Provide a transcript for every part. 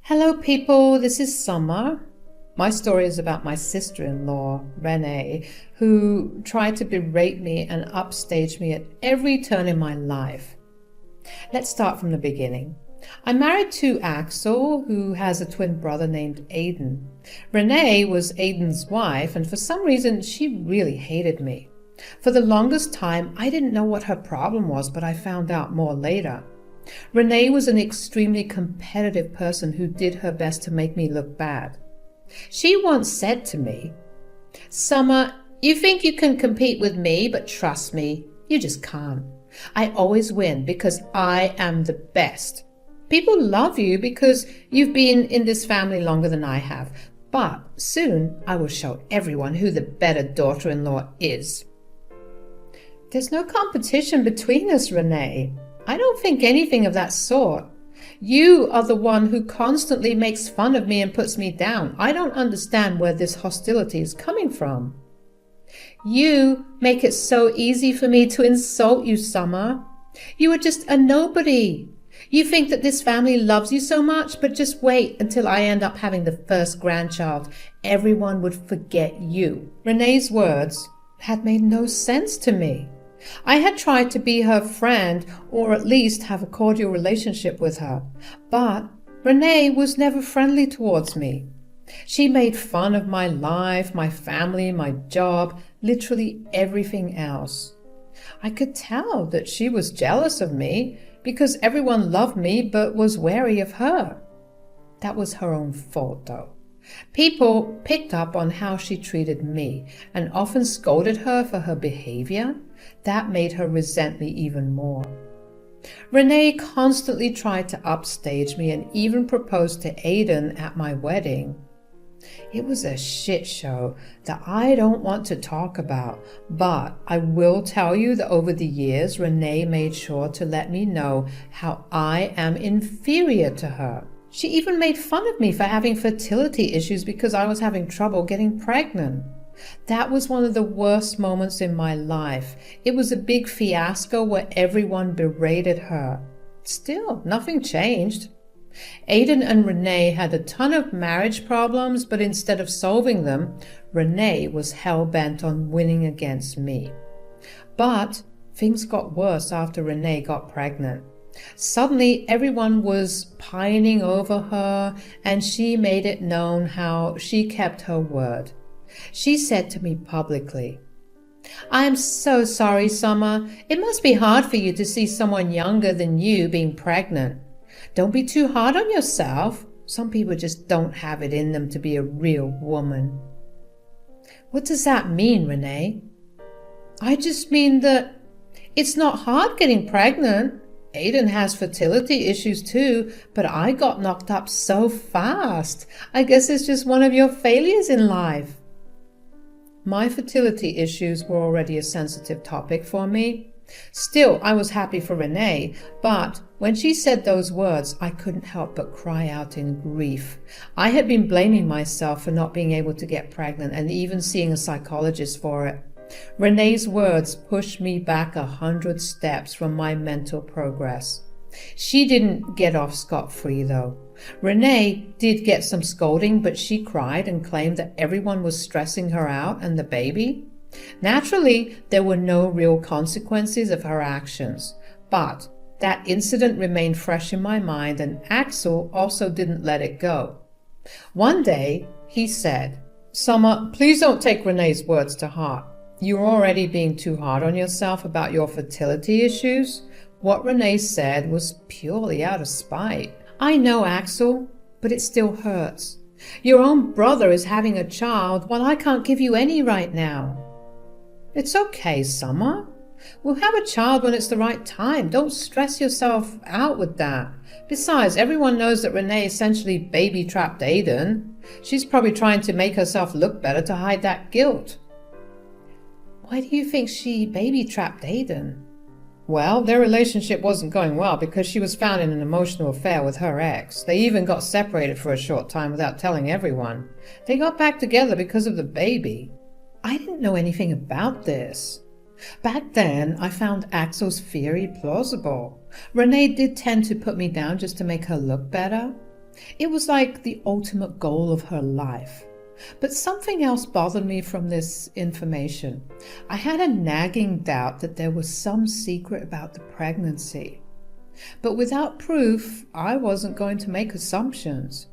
Hello, people. This is Summer. My story is about my sister-in-law, Renee, who tried to berate me and upstage me at every turn in my life. Let's start from the beginning. I'm married to Axel, who has a twin brother named Aiden. Renee was Aiden's wife, and for some reason, she really hated me. For the longest time, I didn't know what her problem was, but I found out more later. Renee was an extremely competitive person who did her best to make me look bad. She once said to me, "Summer, you think you can compete with me, but trust me, you just can't. I always win because I am the best. People love you because you've been in this family longer than I have, but soon I will show everyone who the better daughter-in-law is." There's no competition between us, Renee. I don't think anything of that sort. You are the one who constantly makes fun of me and puts me down. I don't understand where this hostility is coming from. You make it so easy for me to insult you, Summer. You are just a nobody. You think that this family loves you so much, but just wait until I end up having the first grandchild. Everyone would forget you. Renee's words had made no sense to me. I had tried to be her friend, or at least have a cordial relationship with her, but Renee was never friendly towards me. She made fun of my life, my family, my job, literally everything else. I could tell that she was jealous of me because everyone loved me but was wary of her. That was her own fault, though. People picked up on how she treated me and often scolded her for her behavior. That made her resent me even more. Renee constantly tried to upstage me and even proposed to Aiden at my wedding. It was a shit show that I don't want to talk about, but I will tell you that over the years, Renee made sure to let me know how I am inferior to her. She even made fun of me for having fertility issues because I was having trouble getting pregnant. That was one of the worst moments in my life. It was a big fiasco where everyone berated her. Still, nothing changed. Aiden and Renee had a ton of marriage problems, but instead of solving them, Renee was hell-bent on winning against me. But things got worse after Renee got pregnant. Suddenly, everyone was pining over her, and she made it known how she kept her word. She said to me publicly, "I am so sorry, Summer. It must be hard for you to see someone younger than you being pregnant. Don't be too hard on yourself. Some people just don't have it in them to be a real woman." What does that mean, Renee? I just mean that it's not hard getting pregnant. Aiden has fertility issues too, but I got knocked up so fast. I guess it's just one of your failures in life. My fertility issues were already a sensitive topic for me. Still, I was happy for Renee, but when she said those words, I couldn't help but cry out in grief. I had been blaming myself for not being able to get pregnant and even seeing a psychologist for it. Renee's words pushed me back 100 steps from my mental progress. She didn't get off scot-free, though. Renee did get some scolding, but she cried and claimed that everyone was stressing her out and the baby. Naturally, there were no real consequences of her actions, but that incident remained fresh in my mind, and Axel also didn't let it go. One day, he said, "Summer, please don't take Renee's words to heart. You're already being too hard on yourself about your fertility issues. What Renee said was purely out of spite." "I know, Axel, but it still hurts. Your own brother is having a child while I can't give you any right now." "It's okay, Summer. We'll have a child when it's the right time. Don't stress yourself out with that. Besides, everyone knows that Renee essentially baby-trapped Aiden. She's probably trying to make herself look better to hide that guilt." "Why do you think she baby-trapped Aiden?" "Well, their relationship wasn't going well because she was found in an emotional affair with her ex. They even got separated for a short time without telling everyone. They got back together because of the baby." I didn't know anything about this. Back then, I found Axel's theory plausible. Renee did tend to put me down just to make her look better. It was like the ultimate goal of her life. But something else bothered me from this information. I had a nagging doubt that there was some secret about the pregnancy. But without proof, I wasn't going to make assumptions.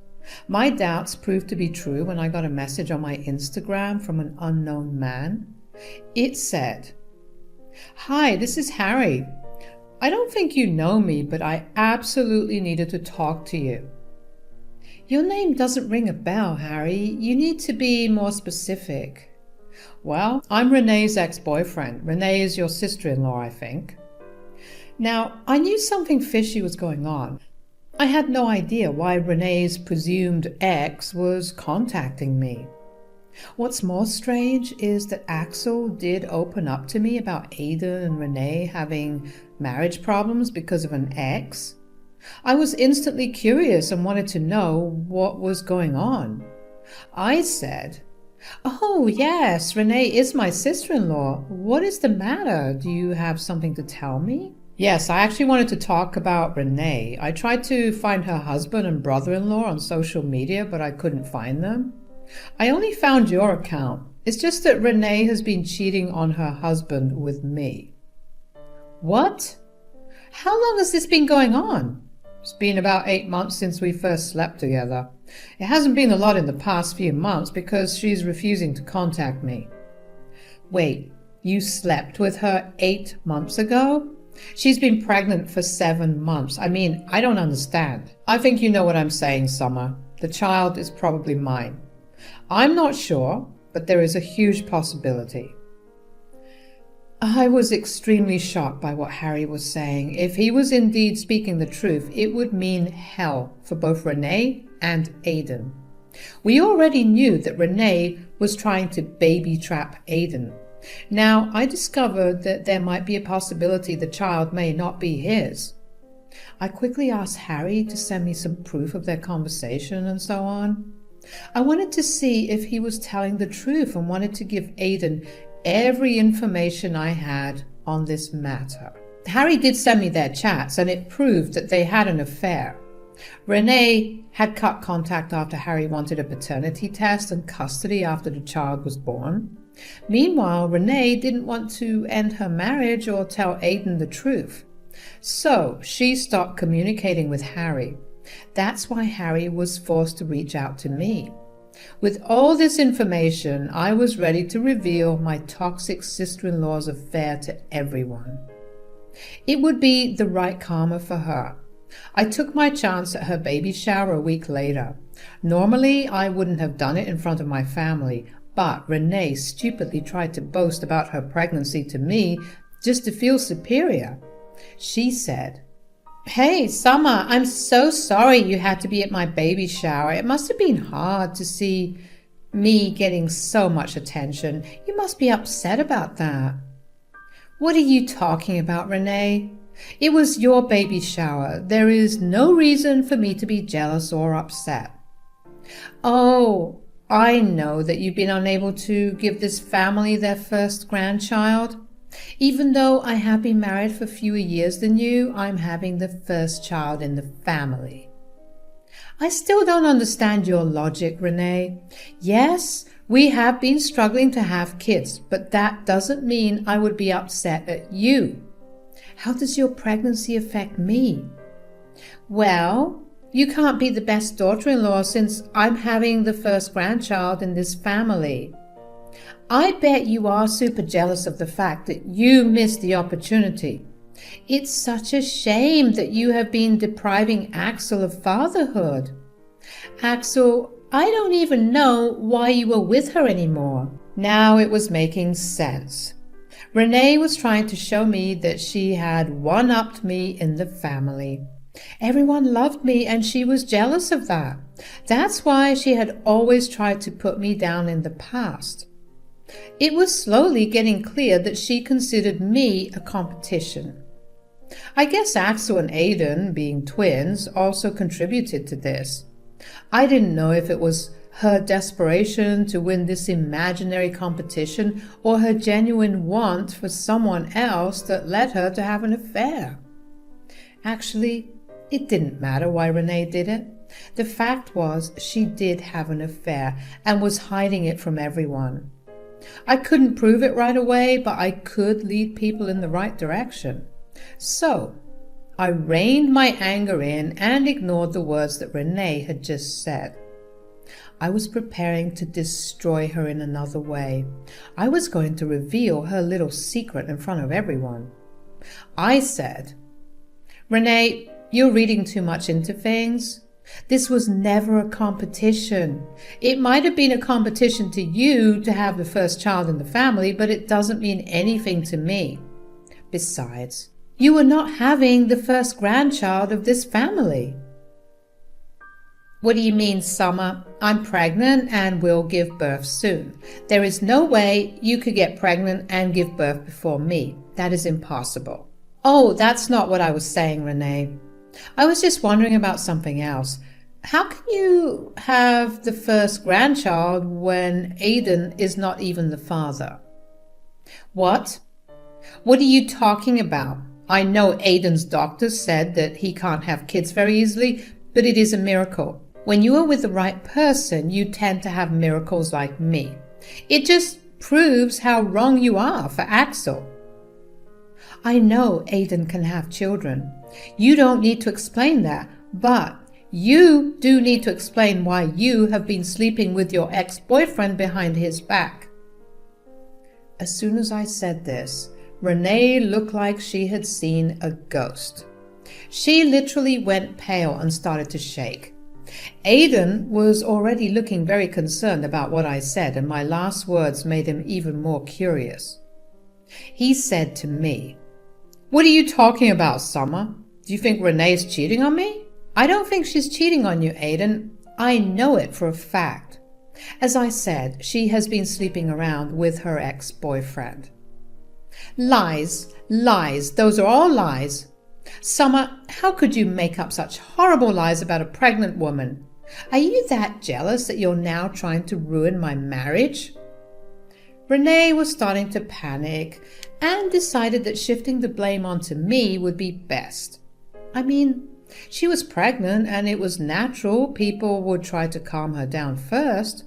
My doubts proved to be true when I got a message on my Instagram from an unknown man. It said, "Hi, this is Harry. I don't think you know me, but I absolutely needed to talk to you." "Your name doesn't ring a bell, Harry. You need to be more specific." "Well, I'm Renee's ex-boyfriend. Renee is your sister-in-law, I think." Now, I knew something fishy was going on. I had no idea why Renee's presumed ex was contacting me. What's more strange is that Axel did open up to me about Aidan and Renee having marriage problems because of an ex. I was instantly curious and wanted to know what was going on. I said, "Oh, yes, Renee is my sister-in-law. What is the matter? Do you have something to tell me?" Yes, I actually wanted to talk about Renee. I tried to find her husband and brother-in-law on social media, but I couldn't find them. I only found your account. It's just that Renee has been cheating on her husband with me. What? How long has this been going on? It's been about 8 months since we first slept together. It hasn't been a lot in the past few months because she's refusing to contact me. Wait, you slept with her 8 months ago? She's been pregnant for 7 months. I mean, I don't understand. I think you know what I'm saying, Summer. The child is probably mine. I'm not sure, but there is a huge possibility. I was extremely shocked by what Harry was saying. If he was indeed speaking the truth, it would mean hell for both Renee and Aidan. We already knew that Renee was trying to baby trap Aidan. Now, I discovered that there might be a possibility the child may not be his. I quickly asked Harry to send me some proof of their conversation and so on. I wanted to see if he was telling the truth and wanted to give Aidan every information I had on this matter. Harry did send me their chats, and it proved that they had an affair. Renee had cut contact after Harry wanted a paternity test and custody after the child was born. Meanwhile, Renee didn't want to end her marriage or tell Aidan the truth. So she stopped communicating with Harry. That's why Harry was forced to reach out to me. With all this information, I was ready to reveal my toxic sister-in-law's affair to everyone. It would be the right karma for her. I took my chance at her baby shower a week later. Normally, I wouldn't have done it in front of my family, but Renee stupidly tried to boast about her pregnancy to me just to feel superior. She said, "Hey, Summer, I'm so sorry you had to be at my baby shower. It must have been hard to see me getting so much attention. You must be upset about that." "What are you talking about, Renee? It was your baby shower. There is no reason for me to be jealous or upset." "Oh, I know that you've been unable to give this family their first grandchild. Even though I have been married for fewer years than you, I'm having the first child in the family." "I still don't understand your logic, Renee. Yes, we have been struggling to have kids, but that doesn't mean I would be upset at you. How does your pregnancy affect me?" "Well, you can't be the best daughter-in-law since I'm having the first grandchild in this family. I bet you are super jealous of the fact that you missed the opportunity. It's such a shame that you have been depriving Axel of fatherhood. Axel, I don't even know why you were with her anymore." Now it was making sense. Renee was trying to show me that she had one-upped me in the family. Everyone loved me and she was jealous of that. That's why she had always tried to put me down in the past. It was slowly getting clear that she considered me a competition. I guess Axel and Aidan, being twins, also contributed to this. I didn't know if it was her desperation to win this imaginary competition or her genuine want for someone else that led her to have an affair. Actually, it didn't matter why Renee did it. The fact was, she did have an affair and was hiding it from everyone. I couldn't prove it right away, but I could lead people in the right direction. So, I reined my anger in and ignored the words that Renee had just said. I was preparing to destroy her in another way. I was going to reveal her little secret in front of everyone. I said, "Renee, you're reading too much into things. This was never a competition. It might have been a competition to you to have the first child in the family, but it doesn't mean anything to me. Besides, you were not having the first grandchild of this family." "What do you mean, Summer? I'm pregnant and will give birth soon. There is no way you could get pregnant and give birth before me. That is impossible." "Oh, that's not what I was saying, Renee. I was just wondering about something else. How can you have the first grandchild when Aiden is not even the father?" "What? What are you talking about? I know Aiden's doctor said that he can't have kids very easily, but it is a miracle. When you are with the right person, you tend to have miracles like me. It just proves how wrong you are for Axel." "I know Aiden can have children. You don't need to explain that, but you do need to explain why you have been sleeping with your ex-boyfriend behind his back." As soon as I said this, Renee looked like she had seen a ghost. She literally went pale and started to shake. Aiden was already looking very concerned about what I said, and my last words made him even more curious. He said to me, "What are you talking about, Summer? Do you think Renee's cheating on me?" "I don't think she's cheating on you, Aiden. I know it for a fact. As I said, she has been sleeping around with her ex-boyfriend." "Lies, lies, those are all lies. Summer, how could you make up such horrible lies about a pregnant woman? Are you that jealous that you're now trying to ruin my marriage?" Renee was starting to panic and decided that shifting the blame onto me would be best. I mean, she was pregnant and it was natural people would try to calm her down first.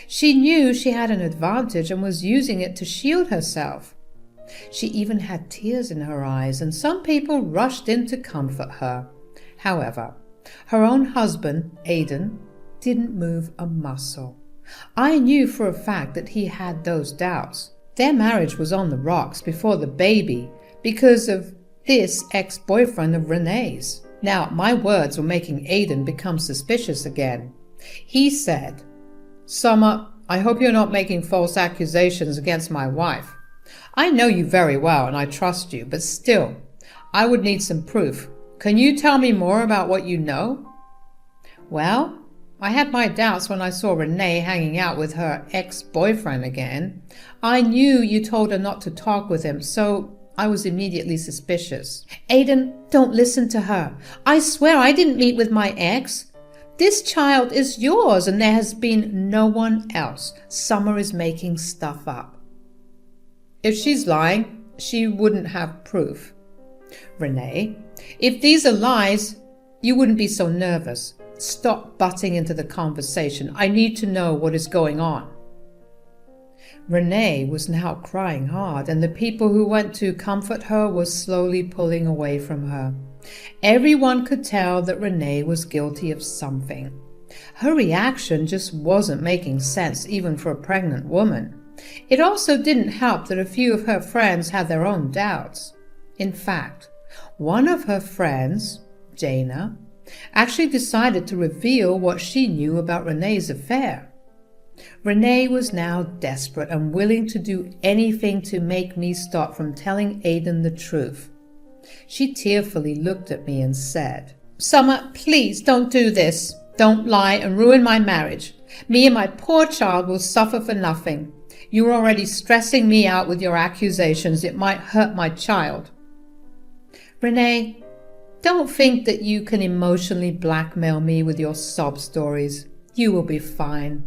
She knew she had an advantage and was using it to shield herself. She even had tears in her eyes, and some people rushed in to comfort her. However, her own husband, Aiden, didn't move a muscle. I knew for a fact that he had those doubts. Their marriage was on the rocks before the baby because of this ex-boyfriend of Renee's. Now, my words were making Aiden become suspicious again. He said, "Summer, I hope you're not making false accusations against my wife. I know you very well and I trust you, but still, I would need some proof. Can you tell me more about what you know?" "Well, I had my doubts when I saw Renee hanging out with her ex-boyfriend again. I knew you told her not to talk with him, so I was immediately suspicious." "Aiden, don't listen to her. I swear I didn't meet with my ex. This child is yours and there has been no one else. Summer is making stuff up." "If she's lying, she wouldn't have proof." "Renee, if these are lies, you wouldn't be so nervous. Stop butting into the conversation. I need to know what is going on." Renee was now crying hard, and the people who went to comfort her were slowly pulling away from her. Everyone could tell that Renee was guilty of something. Her reaction just wasn't making sense, even for a pregnant woman. It also didn't help that a few of her friends had their own doubts. In fact, one of her friends, Jana, actually decided to reveal what she knew about Renee's affair. Renee was now desperate and willing to do anything to make me stop from telling Aiden the truth. She tearfully looked at me and said, "Summer, please don't do this. Don't lie and ruin my marriage. Me and my poor child will suffer for nothing. You're already stressing me out with your accusations. It might hurt my child." "Renee, don't think that you can emotionally blackmail me with your sob stories. You will be fine.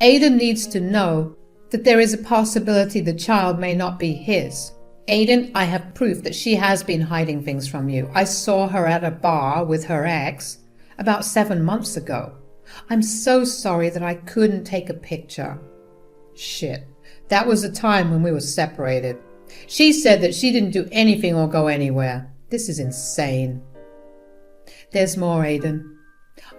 Aiden needs to know that there is a possibility the child may not be his. Aiden, I have proof that she has been hiding things from you. I saw her at a bar with her ex. about 7 months ago. I'm so sorry that I couldn't take a picture. Shit, that was the time when we were separated. She said that she didn't do anything or go anywhere. This is insane. There's more, Aiden.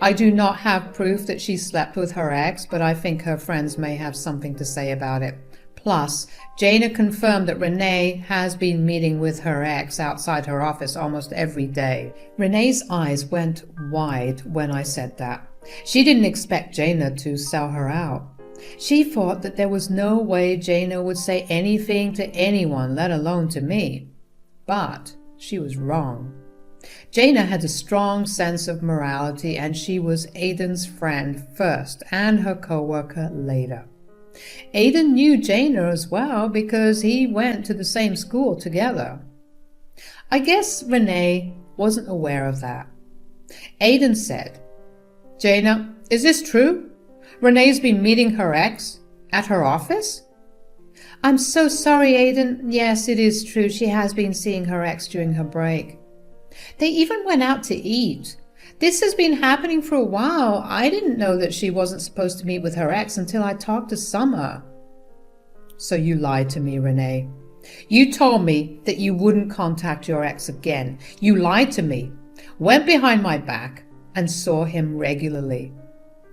I do not have proof that she slept with her ex, but I think her friends may have something to say about it. Plus, Jana confirmed that Renee has been meeting with her ex outside her office almost every day. Renee's eyes went wide when I said that. She didn't expect Jana to sell her out. She thought that there was no way Jana would say anything to anyone, let alone to me. But she was wrong. Jana had a strong sense of morality, and she was Aiden's friend first and her co-worker later. Aiden knew Jana as well because he went to the same school together. I guess Renee wasn't aware of that. Aiden said, Jana, is this true? Renee's been meeting her ex at her office? I'm so sorry, Aiden. Yes, it is true. She has been seeing her ex during her break. They even went out to eat. This has been happening for a while. I didn't know that she wasn't supposed to meet with her ex until I talked to Summer. So you lied to me, Renee. You told me that you wouldn't contact your ex again. You lied to me, went behind my back, and saw him regularly.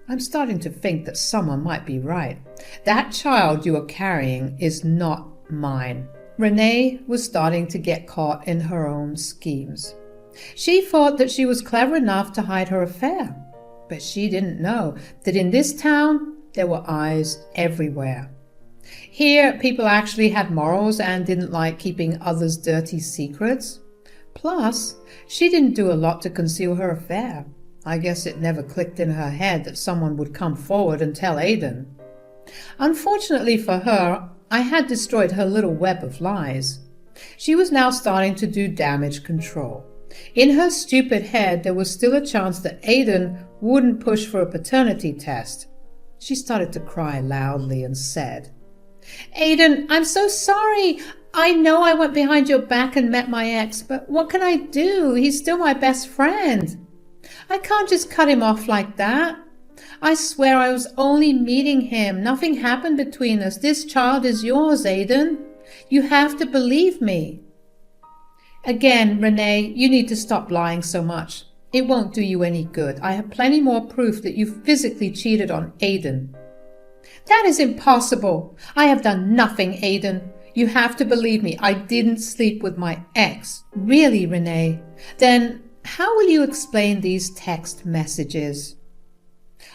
I'm starting to think that Summer might be right. That child you are carrying is not mine. Renee was starting to get caught in her own schemes. She thought that she was clever enough to hide her affair, but she didn't know that in this town there were eyes everywhere. Here, people actually had morals and didn't like keeping others' dirty secrets. Plus, she didn't do a lot to conceal her affair. I guess it never clicked in her head that someone would come forward and tell Aiden. Unfortunately for her, I had destroyed her little web of lies. She was now starting to do damage control. In her stupid head, there was still a chance that Aiden wouldn't push for a paternity test. She started to cry loudly and said, Aiden, I'm so sorry. I know I went behind your back and met my ex, but what can I do? He's still my best friend. I can't just cut him off like that. I swear I was only meeting him. Nothing happened between us. This child is yours, Aiden. You have to believe me. Again, Renee, you need to stop lying so much. It won't do you any good. I have plenty more proof that you physically cheated on Aiden. That is impossible. I have done nothing, Aiden. You have to believe me. I didn't sleep with my ex. Really, Renee? Then how will you explain these text messages?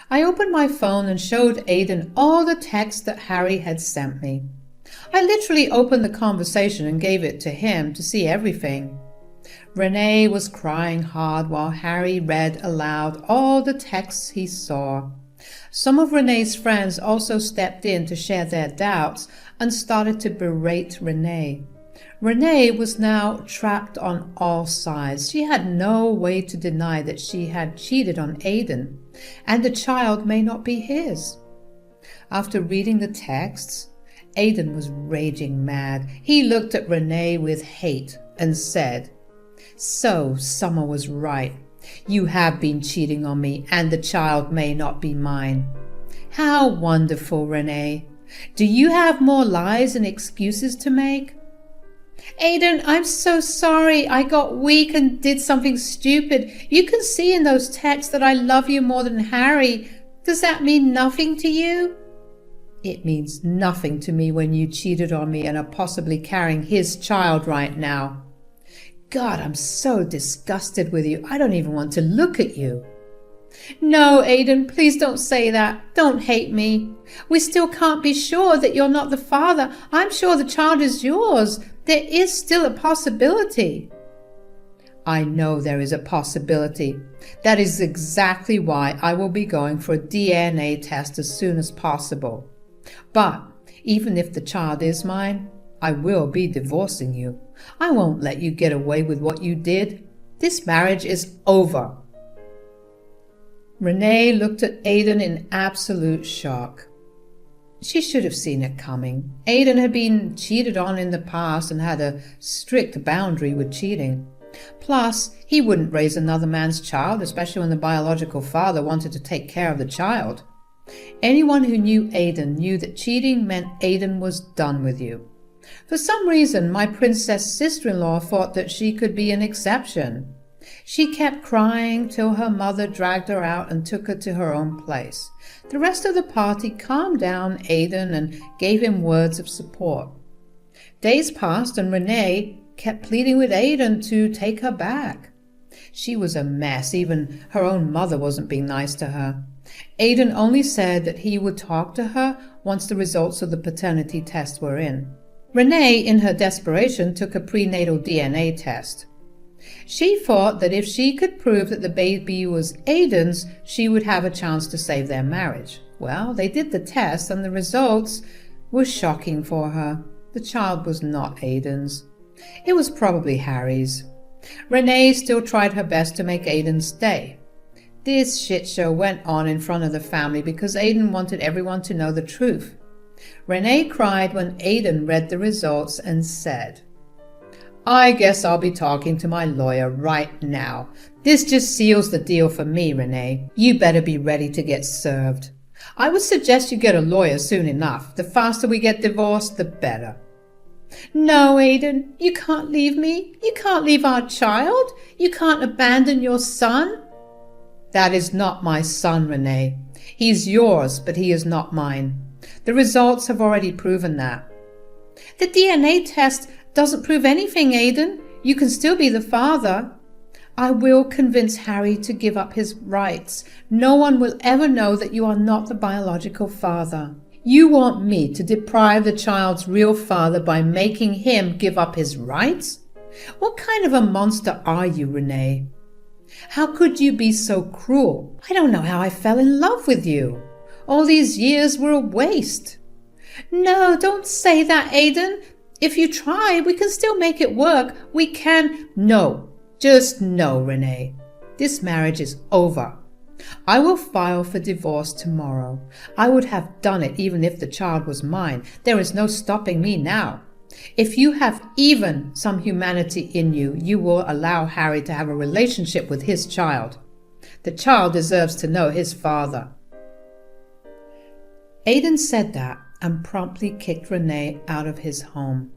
I opened my phone and showed Aiden all the texts that Harry had sent me. I literally opened the conversation and gave it to him to see everything. Renee was crying hard while Harry read aloud all the texts he saw. Some of Renee's friends also stepped in to share their doubts and started to berate Renee. Renee was now trapped on all sides. She had no way to deny that she had cheated on Aiden, and the child may not be his. After reading the texts, Aiden was raging mad. He looked at Renee with hate and said, So Summer was right. You have been cheating on me, and the child may not be mine. How wonderful, Renee. Do you have more lies and excuses to make? Aiden, I'm so sorry. I got weak and did something stupid. You can see in those texts that I love you more than Harry. Does that mean nothing to you? It means nothing to me when you cheated on me and are possibly carrying his child right now. God, I'm so disgusted with you. I don't even want to look at you. No, Aiden, please don't say that. Don't hate me. We still can't be sure that you're not the father. I'm sure the child is yours. There is still a possibility. I know there is a possibility. That is exactly why I will be going for a DNA test as soon as possible. But even if the child is mine, I will be divorcing you. I won't let you get away with what you did. This marriage is over. Renee looked at Aiden in absolute shock. She should have seen it coming. Aiden had been cheated on in the past and had a strict boundary with cheating. Plus, he wouldn't raise another man's child, especially when the biological father wanted to take care of the child. Anyone who knew Aidan knew that cheating meant Aidan was done with you. For some reason, my princess sister-in-law thought that she could be an exception. She kept crying till her mother dragged her out and took her to her own place. The rest of the party calmed down Aidan and gave him words of support. Days passed and Renee kept pleading with Aidan to take her back. She was a mess. Even her own mother wasn't being nice to her. Aidan only said that he would talk to her once the results of the paternity test were in. Renee, in her desperation, took a prenatal DNA test. She thought that if she could prove that the baby was Aidan's, she would have a chance to save their marriage. Well, they did the test and the results were shocking for her. The child was not Aidan's. It was probably Harry's. Renee still tried her best to make Aidan stay. This shit show went on in front of the family because Aidan wanted everyone to know the truth. Renee cried when Aidan read the results and said, "I guess I'll be talking to my lawyer right now. This just seals the deal for me, Renee. You better be ready to get served. I would suggest you get a lawyer soon enough. The faster we get divorced, the better." "No, Aidan, you can't leave me. You can't leave our child. You can't abandon your son." "That is not my son, Renee. He's yours, but he is not mine. The results have already proven that." "The DNA test doesn't prove anything, Aidan. You can still be the father." "I will convince Harry to give up his rights. No one will ever know that you are not the biological father." "You want me to deprive the child's real father by making him give up his rights? What kind of a monster are you, Renee? How could you be so cruel? I don't know how I fell in love with you. All these years were a waste." "No, don't say that, Aidan. If you try, we can still make it work. We can—" "No, just no, Renee. This marriage is over. I will file for divorce tomorrow. I would have done it even if the child was mine. There is no stopping me now. If you have even some humanity in you, you will allow Harry to have a relationship with his child. The child deserves to know his father." Aidan said that and promptly kicked Renee out of his home.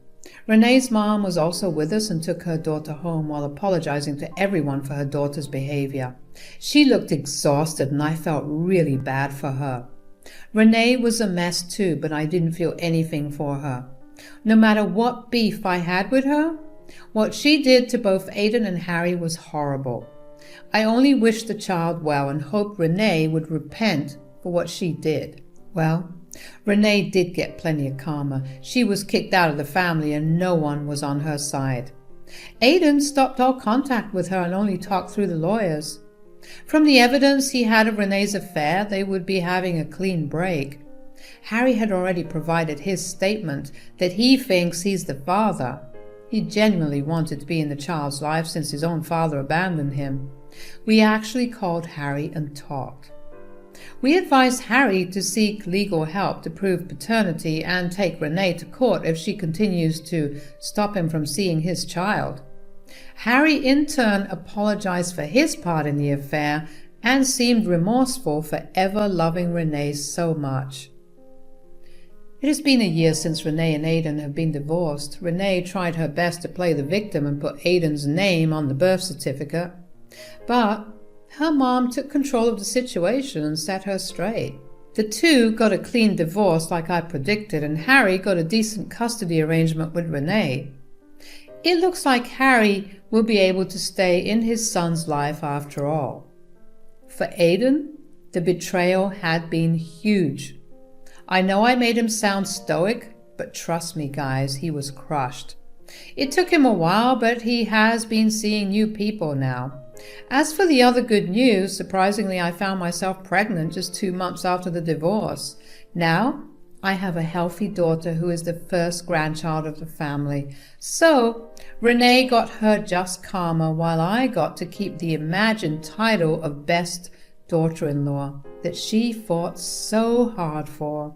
Renee's mom was also with us and took her daughter home while apologizing to everyone for her daughter's behavior. She looked exhausted and I felt really bad for her. Renee was a mess too, but I didn't feel anything for her. No matter what beef I had with her, what she did to both Aidan and Harry was horrible. I only wished the child well and hoped Renee would repent for what she did. Well, Renee did get plenty of karma. She was kicked out of the family and no one was on her side. Aidan stopped all contact with her and only talked through the lawyers. From the evidence he had of Renee's affair, they would be having a clean break. Harry had already provided his statement that he thinks he's the father. He genuinely wanted to be in the child's life since his own father abandoned him. We actually called Harry and talked. We advised Harry to seek legal help to prove paternity and take Renee to court if she continues to stop him from seeing his child. Harry in turn apologized for his part in the affair and seemed remorseful for ever loving Renee so much. It has been a year since Renee and Aidan have been divorced. Renee tried her best to play the victim and put Aidan's name on the birth certificate, but her mom took control of the situation and set her straight. The two got a clean divorce like I predicted, and Harry got a decent custody arrangement with Renee. It looks like Harry will be able to stay in his son's life after all. For Aidan, the betrayal had been huge. I know I made him sound stoic, but trust me guys, he was crushed. It took him a while, but he has been seeing new people now. As for the other good news, surprisingly I found myself pregnant just 2 months after the divorce. Now I have a healthy daughter who is the first grandchild of the family. So Renee got her just karma while I got to keep the imagined title of best daughter-in-law that she fought so hard for.